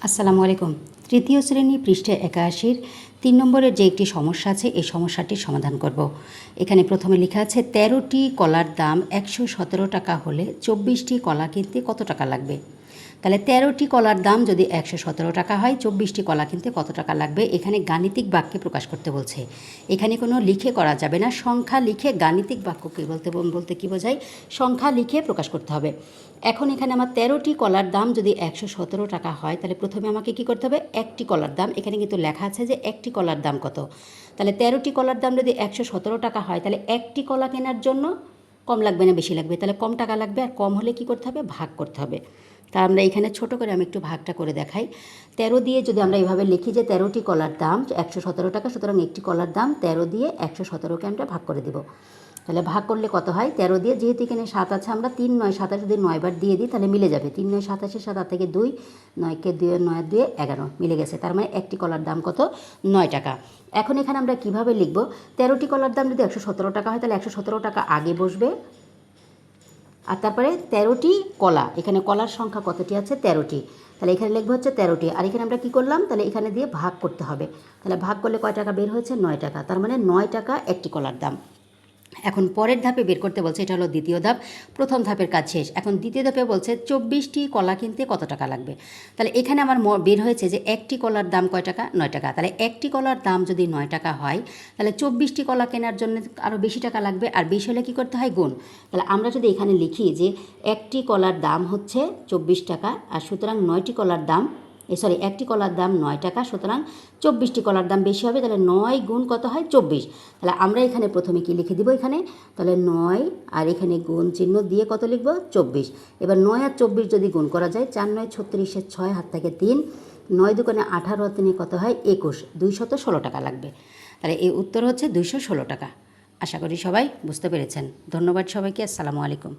আসসালামু আলাইকুম। তৃতীয় শ্রেণী পৃষ্ঠে ৮১ ৩ নম্বরের যে একটি সমস্যা আছে এই সমস্যাটির সমাধান করব। এখানে প্রথমে লেখা আছে ১৩টি কলার দাম ১১৭ টাকা হলে ২৪টি কলা কিনতে কত টাকা লাগবে। তাহলে ১৩টি কলার দাম যদি ১১৭ টাকা হয়, ২৪টি কলা কিনতে কত টাকা লাগবে। এখানে গাণিতিক বাক্যে প্রকাশ করতে বলছে। এখানে কোনো লিখে করা যাবে না, সংখ্যা লিখে গাণিতিক বাক্যকে বলতে কী বোঝায়, সংখ্যা লিখে প্রকাশ করতে হবে। এখন এখানে আমার ১৩টি কলার দাম যদি ১১৭ টাকা হয়, তাহলে প্রথমে আমাকে কী করতে হবে, একটি কলার দাম, এখানে কিন্তু লেখা আছে যে একটি কলার দাম কত। তাহলে ১৩টি কলার দাম যদি ১১৭ টাকা হয়, তাহলে একটি কলা কেনার জন্য কম লাগবে না বেশি লাগবে, তাহলে কম টাকা লাগবে। আর কম হলে কী করতে হবে, ভাগ করতে হবে। তা আমরা এখানে ছোট করে আমি একটু ভাগটা করে দেখাই। ১৩ দিয়ে যদি আমরা এইভাবে লিখি যে ১৩টি কলার দাম ১১৭ টাকা, সুতরাং একটি কলার দাম ১৩ দিয়ে ১১৭কে আমরা ভাগ করে দেব। তাহলে ভাগ করলে কত হয়, ১৩ দিয়ে, যেহেতু এখানে ৭ আছে, আমরা ৩ ৯ ২৭ যদি ৯ বার দিয়ে দিই তাহলে মিলে যাবে। ৩ ৯ ২৭ ৭ থেকে ২, ৯কে ২ ৯ 2 11 মিলে গেছে। তার মানে একটি কলার দাম কত, ৯ টাকা। এখন এখানে আমরা কিভাবে লিখব, ১৩টি কলার দাম যদি ১১৭ টাকা হয়, তাহলে ১১৭ টাকা আগে বসবে, আর তারপরে ১৩টি কলা, এখানে কলার সংখ্যা কতটি আছে, ১৩টি। তাহলে এখানে লিখবো হচ্ছে ১৩টি। আর এখানে আমরা কী করলাম, তাহলে এখানে দিয়ে ভাগ করতে হবে। তাহলে ভাগ করলে কয় টাকা বের হয়েছে, ৯ টাকা। তার মানে ৯ টাকা একটি কলার দাম। এখন পরের ধাপে বের করতে বলছে, এটা হলো দ্বিতীয় ধাপ। প্রথম ধাপের কাজ শেষ। এখন দ্বিতীয় ধাপে বলছে ২৪টি কলা কিনতে কত টাকা লাগবে। তাহলে এখানে আমার বের হয়েছে যে একটি কলার দাম কয় টাকা, ৯ টাকা। তাহলে একটি কলার দাম যদি ৯ টাকা হয়, তাহলে ২৪টি কলা কেনার জন্য আরও বেশি টাকা লাগবে, আর বেশি হলে কী করতে হয়, গুণ। তাহলে আমরা যদি এখানে লিখি যে একটি কলার দাম হচ্ছে ২৪ টাকা, আর সুতরাং ৯টি কলার দাম, একটি কলার দাম ৯ টাকা, সুতরাং ২৪টি কলার দাম বেশি হবে। তাহলে ৯ গুণ কত হয়, ২৪। তাহলে আমরা এখানে প্রথমে কি লিখে দিব, এখানে তাহলে ৯ আর এখানে গুণ চিহ্ন দিয়ে কত লিখব, ২৪। এবার ৯ আর ২৪ যদি গুণ করা যায়, ৪ ৯ ৩৬, ৬ হাত থেকে ৩, ৯ দুগুণে ১৮, ৩ কত হয়, ২১, ২১৬ টাকা লাগবে। তাহলে এই উত্তর হচ্ছে ২১৬ টাকা। আশা করি সবাই বুঝতে পেরেছেন। ধন্যবাদ সবাইকে। আসসালামু আলাইকুম।